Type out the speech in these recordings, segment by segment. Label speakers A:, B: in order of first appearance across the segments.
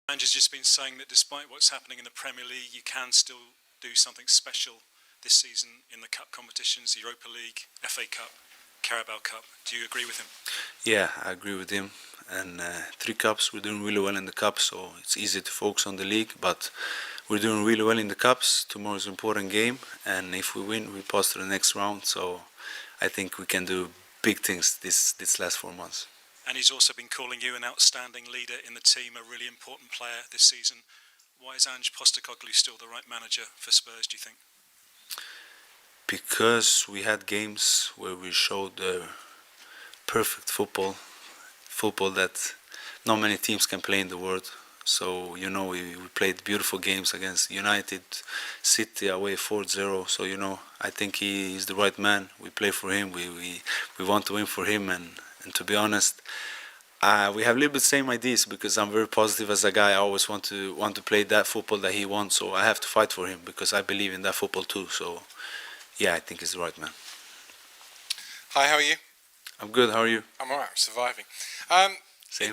A: Ange has just been saying that despite what's happening in the Premier League, you can still do something special this season in the cup competitions, the Europa League, FA Cup, Carabao Cup. Do you agree with him?
B: Yeah, I agree with him. And 3 cups, we're doing really well in the cups, so it's easy to focus on the league. But we're doing really well in the cups. Tomorrow's an important game, and if we win, we pass to the next round. So I think we can do big things this last 4 months.
A: And he's also been calling you an outstanding leader in the team, a really important player this season. Why is Ange Postecoglou still the right manager for Spurs, do you think?
B: Because we had games where we showed perfect football that not many teams can play in the world. So, you know, we played beautiful games against United, City away 4-0. So, you know, I think he is the right man. We play for him. We want to win for him. And to be honest, we have a little bit same ideas because I'm very positive as a guy. I always want to play that football that he wants. So I have to fight for him because I believe in that football too. So, yeah, I think he's the right man.
C: Hi, how are you?
B: I'm good. How are you?
C: I'm alright. I'm surviving.
B: Same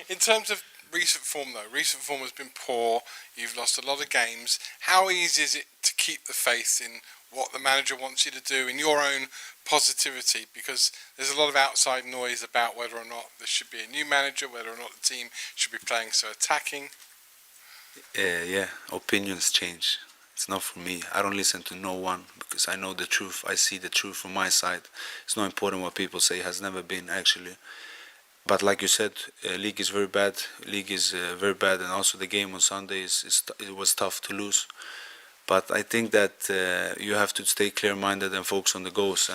C: In terms of recent form, though, recent form has been poor. You've lost a lot of games. How easy is it to keep the faith in what the manager wants you to do, in your own positivity? Because there's a lot of outside noise about whether or not there should be a new manager, whether or not the team should be playing so attacking.
B: Yeah, opinions change. It's not for me. I don't listen to no one because I know the truth. I see the truth from my side. It's not important what people say. It has never been, actually. But like you said, league is very bad. League is very bad, and also the game on Sunday it was tough to lose. But I think that you have to stay clear-minded and focus on the goals.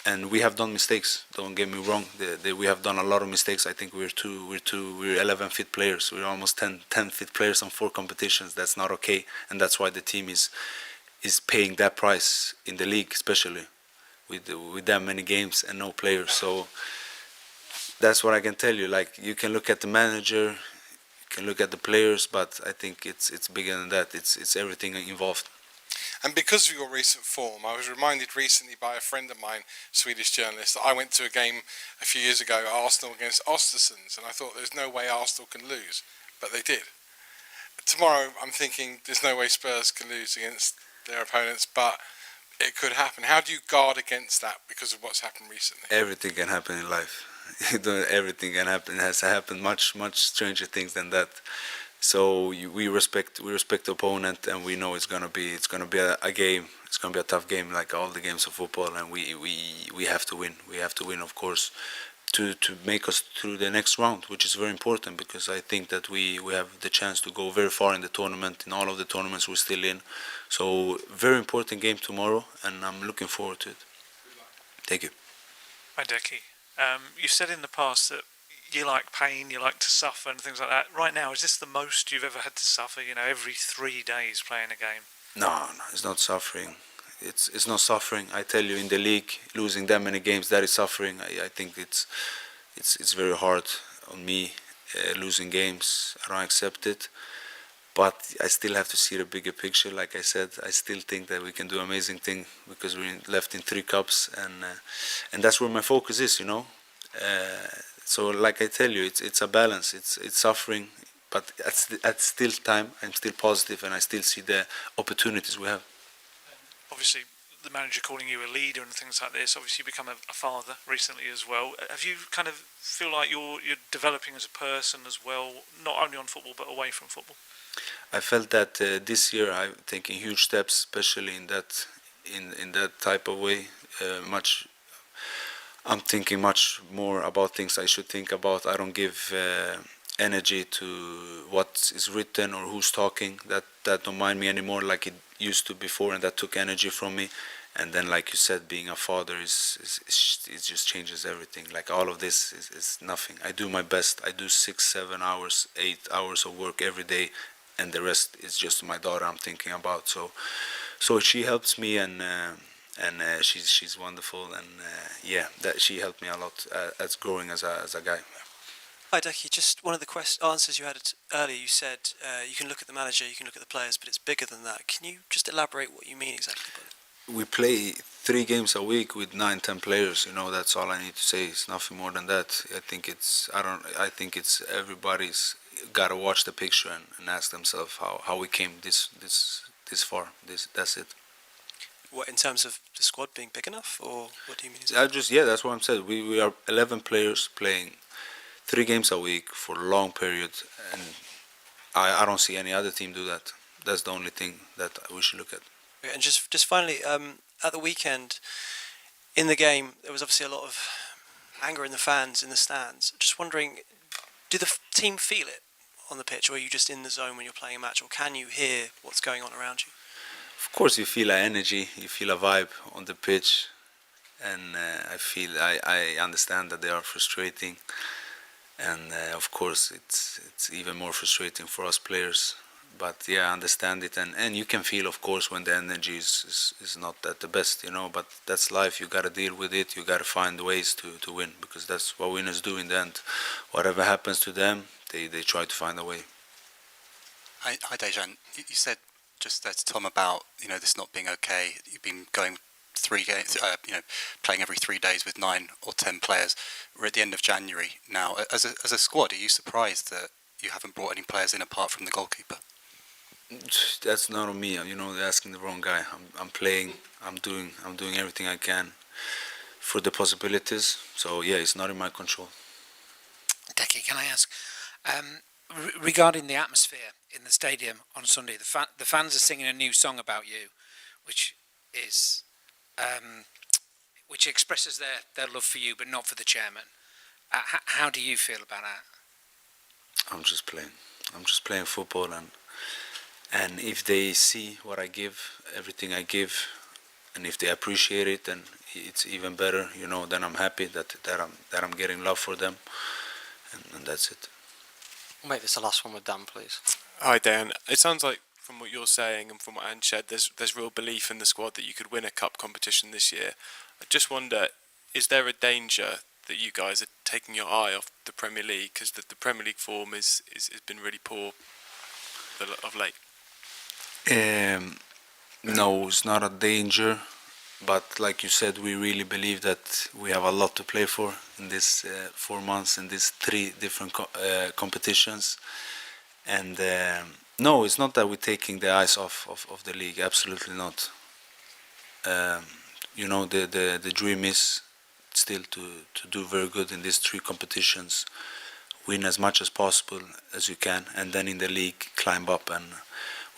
B: And we have done mistakes. Don't get me wrong. We have done a lot of mistakes. I think we're 11 fit players. We're almost 10 fit players on 4 competitions. That's not okay, and that's why the team is paying that price in the league, especially with that many games and no players. So that's what I can tell you. Like, you can look at the manager, you can look at the players, but I think it's bigger than that. It's everything involved.
C: And because of your recent form, I was reminded recently by a friend of mine, Swedish journalist, that I went to a game a few years ago, Arsenal against Östersund, and I thought there's no way Arsenal can lose, but they did. Tomorrow, I'm thinking there's no way Spurs can lose against their opponents, but it could happen. How do you guard against that because of what's happened recently?
B: Everything can happen in life. Everything can happen. It has happened much stranger things than that. So we respect the opponent, and we know it's gonna be a game. It's gonna be a tough game, like all the games of football, and we have to win. We have to win, of course, to make us through the next round, which is very important because I think that we have the chance to go very far in the tournament. In all of the tournaments we're still in. So very important game tomorrow, and I'm looking forward to it. Thank you.
D: Hi, Decky. You've said in the past that you like pain, you like to suffer and things like that. Right now, is this the most you've ever had to suffer, you know, every 3 days playing a game?
B: No, it's not suffering. It's not suffering. I tell you, in the league, losing that many games, that is suffering. I think it's very hard on me, losing games. I don't accept it. But I still have to see the bigger picture. Like I said, I still think that we can do amazing thing because we're left in 3 cups, and that's where my focus is, you know. So like I tell you, it's a balance. It's suffering, but at still time, I'm still positive, and I still see the opportunities we have.
D: Obviously, the manager calling you a leader and things like this. Obviously, you become a father recently as well. Have you kind of feel like you're developing as a person as well, not only on football but away from football?
B: I felt that this year I'm taking huge steps, especially in that type of way. I'm thinking much more about things I should think about. I don't give energy to what is written or who's talking. That don't mind me anymore like it used to before, and that took energy from me. And then, like you said, being a father it just changes everything. Like, all of this is nothing. I do my best. I do 6, 7 hours, 8 hours of work every day, and the rest is just my daughter I'm thinking about. So she helps me, and she's wonderful, and yeah, that she helped me a lot as growing as a guy.
E: Hi, Decky. Just one of the answers you had earlier. You said you can look at the manager, you can look at the players, but it's bigger than that. Can you just elaborate what you mean exactly by that?
B: we play 3 games a week with 9-10 players. That's all I need to say. It's nothing more than that. I think it's everybody's got to watch the picture and ask themselves how we came this far. That's it.
E: What, in terms of the squad being big enough, or what do you mean?
B: That's what I'm saying. We are 11 players playing 3 games a week for a long period, and I don't see any other team do that. That's the only thing that we should look at.
E: And just finally, at the weekend, in the game, there was obviously a lot of anger in the fans in the stands. Just wondering, do the team feel it on the pitch, or are you just in the zone when you're playing a match, or can you hear what's going on around you?
B: Of course, you feel an energy, you feel a vibe on the pitch, and I understand that they are frustrating, and of course it's even more frustrating for us players. But yeah, I understand it, and you can feel, of course, when the energy is not at the best, But that's life. You gotta deal with it. You gotta find ways to win, because that's what winners do in the end. Whatever happens to them, they try to find a way.
F: Hi Dejan. You said just there to Tom about this not being okay. You've been going 3 games, playing every 3 days with 9 or 10 players. We're at the end of January now. As a squad, are you surprised that you haven't brought any players in apart from the goalkeeper?
B: That's not on me. They're asking the wrong guy. I'm playing. I'm doing everything I can for the possibilities. So yeah, it's not in my control.
G: Deki, can I ask, regarding the atmosphere in the stadium on Sunday, the fans are singing a new song about you, which expresses their love for you, but not for the chairman. How do you feel about that?
B: I'm just playing football, and if they see what I give, everything I give, and if they appreciate it, then it's even better. Then I'm happy that I'm getting love for them, and that's it.
H: We'll make this the last one with Dan, please.
I: Hi Dan, it sounds like from what you're saying and from what Ange said, there's real belief in the squad that you could win a cup competition this year. I just wonder, is there a danger that you guys are taking your eye off the Premier League, because the Premier League form has been really poor of late?
B: No, it's not a danger, but like you said, we really believe that we have a lot to play for in this 4 months, in these 3 different competitions. And no, it's not that we're taking the eyes off of the league. Absolutely not. The dream is still to do very good in these 3 competitions, win as much as possible as you can, and then in the league climb up. And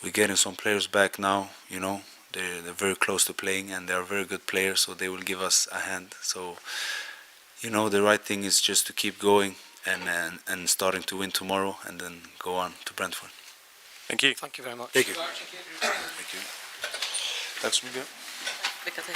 B: we're getting some players back now. They're very close to playing, and they're very good players, so they will give us a hand. So the right thing is just to keep going and starting to win tomorrow, and then go on to Brentford.
I: Thank you.
H: Thank you very much.
B: Thank you.
C: That's from you.
J: Lycka till.